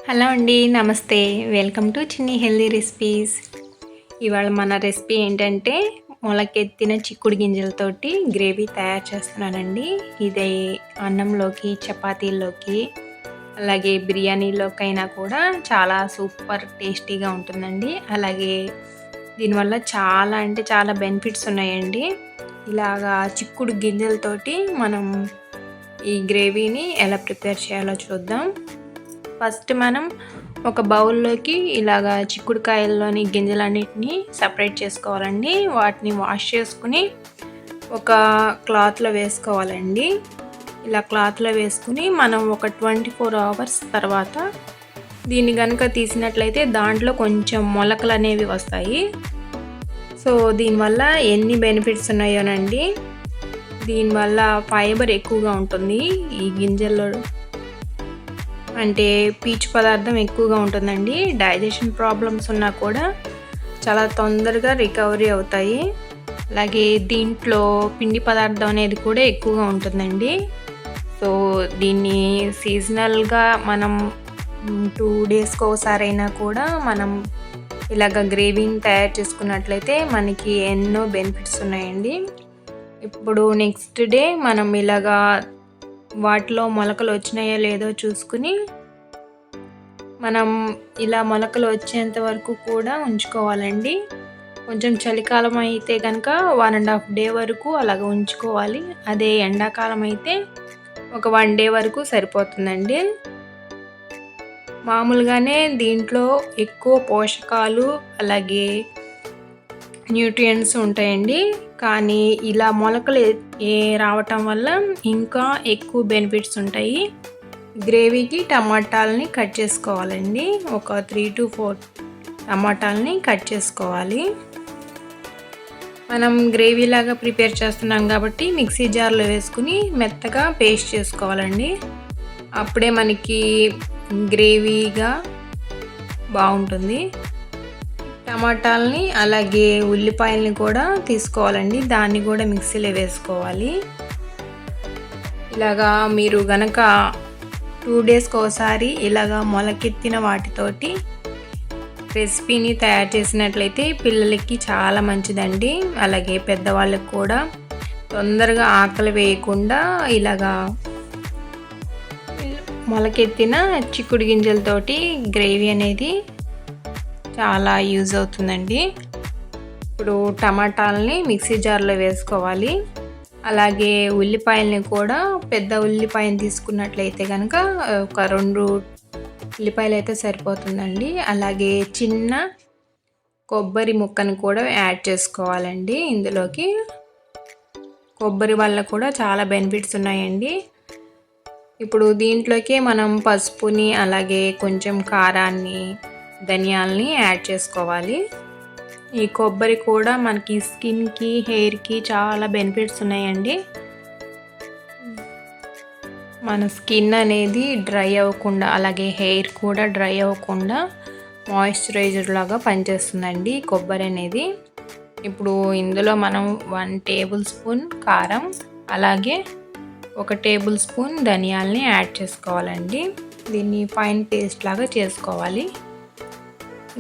Hello అండి, నమస్తే. Welcome to చిన్ని హెల్దీ రెసిపీస్. ఇవాళ మన రెసిపీ ఏంటంటే మొలకెత్తిన చిక్కుడు గింజలతోటి గ్రేవీ తయారు చేస్తున్నానండి. ఇది అన్నంలోకి, చపాతీల్లోకి, అలాగే బిర్యానీలోకైనా కూడా చాలా సూపర్ టేస్టీగా ఉంటుందండి. అలాగే దీనివల్ల చాలా అంటే చాలా బెనిఫిట్స్ ఉన్నాయండి. ఇలాగా చిక్కుడు గింజలతోటి మనం ఈ గ్రేవీని ఎలా ప్రిపేర్ చేయాలో చూద్దాం. ఫస్ట్ మనం ఒక బౌల్లోకి ఇలాగా చిక్కుడుకాయల్లోని గింజలన్నిటిని సపరేట్ చేసుకోవాలండి. వాటిని వాష్ చేసుకుని ఒక క్లాత్లో వేసుకోవాలండి. ఇలా క్లాత్లో వేసుకుని మనం ఒక 24 అవర్స్ తర్వాత దీన్ని కనుక తీసినట్లయితే దాంట్లో కొంచెం మొలకలు అనేవి వస్తాయి. సో దీనివల్ల ఎన్ని బెనిఫిట్స్ ఉన్నాయోనండి. దీనివల్ల ఫైబర్ ఎక్కువగా ఉంటుంది. ఈ గింజల్లో అంటే పీచు పదార్థం ఎక్కువగా ఉంటుందండి. డైజెషన్ ప్రాబ్లమ్స్ ఉన్నా కూడా చాలా తొందరగా రికవరీ అవుతాయి. అలాగే దీంట్లో పిండి పదార్థం అనేది కూడా ఎక్కువగా ఉంటుందండి. సో దీన్ని సీజనల్గా మనం 2 డేస్కి ఒకసారైనా కూడా మనం ఇలాగ గ్రేవీని తయారు చేసుకున్నట్లయితే మనకి ఎన్నో బెనిఫిట్స్ ఉన్నాయండి. ఇప్పుడు నెక్స్ట్ డే మనం ఇలాగా వాటిలో మొలకలు వచ్చినాయో లేదో చూసుకుని మనం ఇలా మొలకలు వచ్చేంత వరకు కూడా ఉంచుకోవాలండి. కొంచెం చలికాలం అయితే కనుక 1.5 డే వరకు అలాగ ఉంచుకోవాలి. అదే ఎండాకాలం అయితే ఒక 1 డే వరకు సరిపోతుందండి. మామూలుగానే దీంట్లో ఎక్కువ పోషకాలు అలాగే న్యూట్రియంట్స్ ఉంటాయండి. కానీ ఇలా మొలకలు రావటం వల్ల ఇంకా ఎక్కువ బెనిఫిట్స్ ఉంటాయి. గ్రేవీకి టమాటాలని కట్ చేసుకోవాలండి. ఒక 3 to 4 టమాటాలని కట్ చేసుకోవాలి. మనం గ్రేవీ లాగా ప్రిపేర్ చేస్తున్నాం కాబట్టి మిక్సీ జార్లో వేసుకుని మెత్తగా పేస్ట్ చేసుకోవాలండి. అప్పుడే మనకి గ్రేవీగా బాగుంటుంది. టమాటాలని అలాగే ఉల్లిపాయలని కూడా తీసుకోవాలండి. దాన్ని కూడా మిక్సీలో వేసుకోవాలి. ఇలాగా మీరు గనక 2 డేస్కి ఒకసారి ఇలాగా మొలకెత్తిన వాటితోటి రెసిపీని తయారు చేసినట్లయితే పిల్లలకి చాలా మంచిదండి. అలాగే పెద్దవాళ్ళకి కూడా తొందరగా ఆకలి వేయకుండా ఇలాగా మొలకెత్తిన చిక్కుడు గింజలతోటి గ్రేవీ అనేది చాలా యూజ్ అవుతుందండి. ఇప్పుడు టమాటాలని మిక్సీ జార్లో వేసుకోవాలి. అలాగే ఉల్లిపాయలని కూడా పెద్ద ఉల్లిపాయని తీసుకున్నట్లయితే కనుక ఒక 2 ఉల్లిపాయలు అయితే సరిపోతుందండి. అలాగే చిన్న కొబ్బరి ముక్కను కూడా యాడ్ చేసుకోవాలండి. ఇందులోకి కొబ్బరి వల్ల కూడా చాలా బెనిఫిట్స్ ఉన్నాయండి. ఇప్పుడు దీంట్లోకి మనం పసుపుని అలాగే కొంచెం కారాన్ని, ధనియాలని యాడ్ చేసుకోవాలి. ఈ కొబ్బరి కూడా మనకి స్కిన్కి, హెయిర్కి చాలా బెనిఫిట్స్ ఉన్నాయండి. మన స్కిన్ అనేది డ్రై అవ్వకుండా అలాగే హెయిర్ కూడా డ్రై అవ్వకుండా మాయిశ్చరైజర్ లాగా పనిచేస్తుందండి కొబ్బరి అనేది. ఇప్పుడు ఇందులో మనం 1 టేబుల్ స్పూన్ కారం అలాగే 1 టేబుల్ స్పూన్ ధనియాలని యాడ్ చేసుకోవాలండి. దీన్ని ఫైన్ పేస్ట్ లాగా చేసుకోవాలి.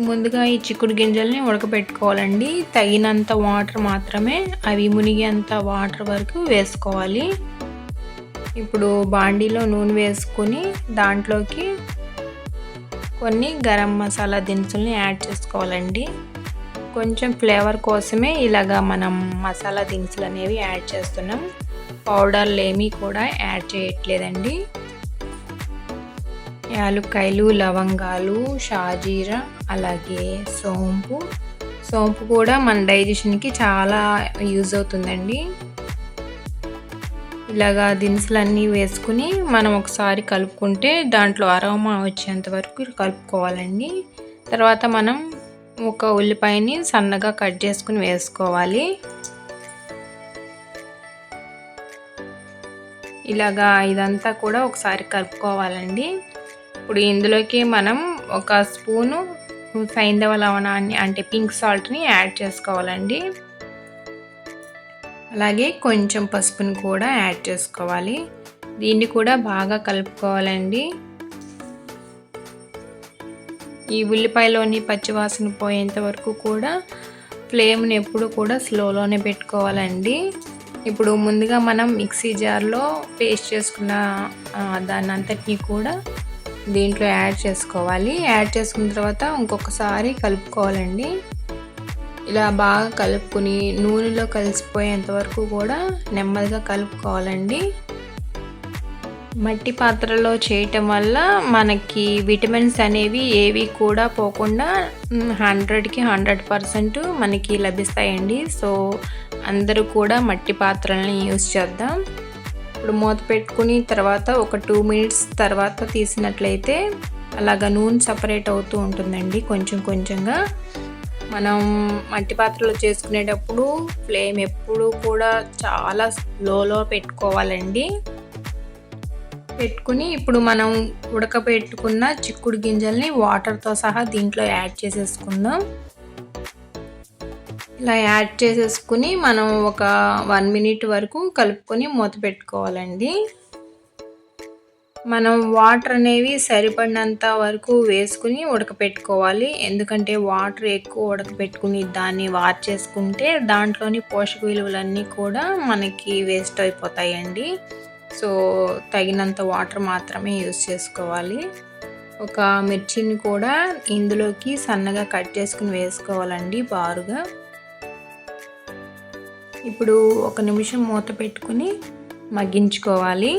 ముందుగా ఈ చిక్కుడు గింజల్ని ఉడకబెట్టుకోవాలండి. తగినంత వాటర్ మాత్రమే, అవి మునిగేంత వాటర్ వరకు వేసుకోవాలి. ఇప్పుడు బాండీలో నూనె వేసుకొని దాంట్లోకి కొన్ని గరం మసాలా దినుసుల్ని యాడ్ చేసుకోవాలండి. కొంచెం ఫ్లేవర్ కోసమే ఇలాగా మనం మసాలా దినుసులు అనేవి యాడ్ చేస్తున్నాం. పౌడర్లు ఏమీ కూడా యాడ్ చేయట్లేదండి. యాలుక్కాయలు, లవంగాలు, షాజీరా అలాగే సోంపు కూడా మన డైజెషన్కి చాలా యూజ్ అవుతుందండి. ఇలాగా దినుసులన్నీ వేసుకుని మనం ఒకసారి కలుపుకుంటే దాంట్లో అరోమా వచ్చేంత వరకు కలుపుకోవాలండి. తర్వాత మనం ఒక ఉల్లిపాయని సన్నగా కట్ చేసుకుని వేసుకోవాలి. ఇలాగా ఇదంతా కూడా ఒకసారి కలుపుకోవాలండి. ఇప్పుడు ఇందులోకి మనం 1 స్పూను సైంధవ లవణాన్ని అంటే పింక్ సాల్ట్ని యాడ్ చేసుకోవాలండి. అలాగే కొంచెం పసుపుని కూడా యాడ్ చేసుకోవాలి. దీన్ని కూడా బాగా కలుపుకోవాలండి. ఈ ఉల్లిపాయలోని పచ్చివాసన పోయేంత వరకు కూడా ఫ్లేమ్ని ఎప్పుడు కూడా స్లోలోనే పెట్టుకోవాలండి. ఇప్పుడు ముందుగా మనం మిక్సీ జార్లో పేస్ట్ చేసుకున్న దాన్ని అంతటినీ కూడా దీంట్లో యాడ్ చేసుకోవాలి. యాడ్ చేసుకున్న తర్వాత ఇంకొకసారి కలుపుకోవాలండి. ఇలా బాగా కలుపుకొని నూనెలో కలిసిపోయేంత వరకు కూడా నెమ్మదిగా కలుపుకోవాలండి. మట్టి పాత్రలో చేయటం వల్ల మనకి విటమిన్స్ అనేవి ఏవి కూడా పోకుండా 100కి 100% మనకి లభిస్తాయండి. సో అందరూ కూడా మట్టి పాత్రలని యూస్ చేద్దాం. ఇప్పుడు మూత పెట్టుకుని తర్వాత ఒక 2 మినిట్స్ తర్వాత తీసినట్లయితే అలాగా నూనె సపరేట్ అవుతూ ఉంటుందండి కొంచెం కొంచెంగా. మనం మట్టి పాత్రలో చేసుకునేటప్పుడు ఫ్లేమ్ ఎప్పుడూ కూడా చాలా లోలో పెట్టుకోవాలండి. పెట్టుకుని ఇప్పుడు మనం ఉడకబెట్టుకున్న చిక్కుడు గింజల్ని వాటర్తో సహా దీంట్లో యాడ్ చేసేసుకుందాం. ఇలా యాడ్ చేసేసుకుని మనం ఒక 1 మినిట్ వరకు కలుపుకొని మూత పెట్టుకోవాలండి. మనం వాటర్ అనేవి సరిపడినంత వరకు వేసుకుని ఉడకపెట్టుకోవాలి. ఎందుకంటే వాటర్ ఎక్కువ ఉడకపెట్టుకుని దాన్ని వార్చేసుకుంటే దాంట్లోని పోషక విలువలన్నీ కూడా మనకి వేస్ట్ అయిపోతాయండి. సో తగినంత వాటర్ మాత్రమే యూస్ చేసుకోవాలి. ఒక మిర్చిని కూడా ఇందులోకి సన్నగా కట్ చేసుకుని వేసుకోవాలండి బారుగా. ఇప్పుడు 1 నిమిషం మూత పెట్టుకుని మగ్గించుకోవాలి.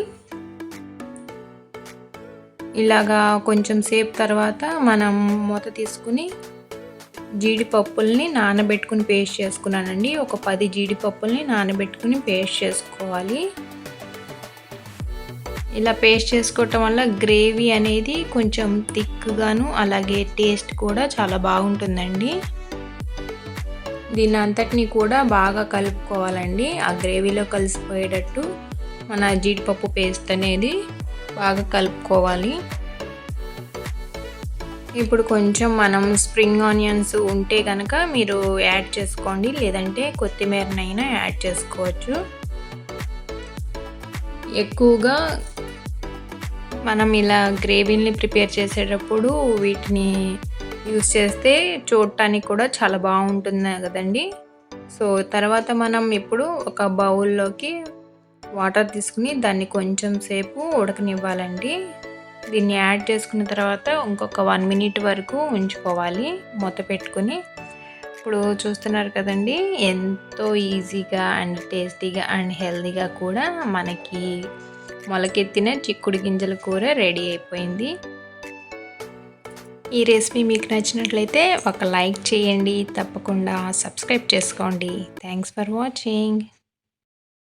ఇలాగా కొంచెం సేపు తర్వాత మనం మూత తీసుకుని జీడిపప్పుల్ని నానబెట్టుకుని పేస్ట్ చేసుకున్నానండి. ఒక 10 జీడిపప్పుల్ని నానబెట్టుకుని పేస్ట్ చేసుకోవాలి. ఇలా పేస్ట్ చేసుకోవటం వల్ల గ్రేవీ అనేది కొంచెం థిక్గాను అలాగే టేస్ట్ కూడా చాలా బాగుంటుందండి. దీన్ని అంతటినీ కూడా బాగా కలుపుకోవాలండి. ఆ గ్రేవీలో కలిసిపోయేటట్టు మన జీడిపప్పు పేస్ట్ అనేది బాగా కలుపుకోవాలి. ఇప్పుడు కొంచెం మనం స్ప్రింగ్ ఆనియన్స్ ఉంటే కనుక మీరు యాడ్ చేసుకోండి, లేదంటే కొత్తిమీరనైనా యాడ్ చేసుకోవచ్చు. ఎక్కువగా మనం ఇలా గ్రేవీని ప్రిపేర్ చేసేటప్పుడు వీటిని యూస్ చేస్తే చూడటానికి కూడా చాలా బాగుంటుంది కదండి. సో తర్వాత మనం ఇప్పుడు ఒక బౌల్లోకి వాటర్ తీసుకుని దాన్ని కొంచెం సేపు ఉడకనివ్వాలండి. దీన్ని యాడ్ చేసుకున్న తర్వాత ఇంకొక 1 మినిట్ వరకు ఉంచుకోవాలి మూత పెట్టుకుని. ఇప్పుడు చూస్తున్నారు కదండి, ఎంతో ఈజీగా అండ్ టేస్టీగా అండ్ హెల్తీగా కూడా మనకి మొలకెత్తిన చిక్కుడు గింజల కూర రెడీ అయిపోయింది. ఈ రెసిపీ మీకు నచ్చినట్లయితే ఒక లైక్ చేయండి, తప్పకుండా సబ్స్క్రైబ్ చేసుకోండి. Thanks for watching.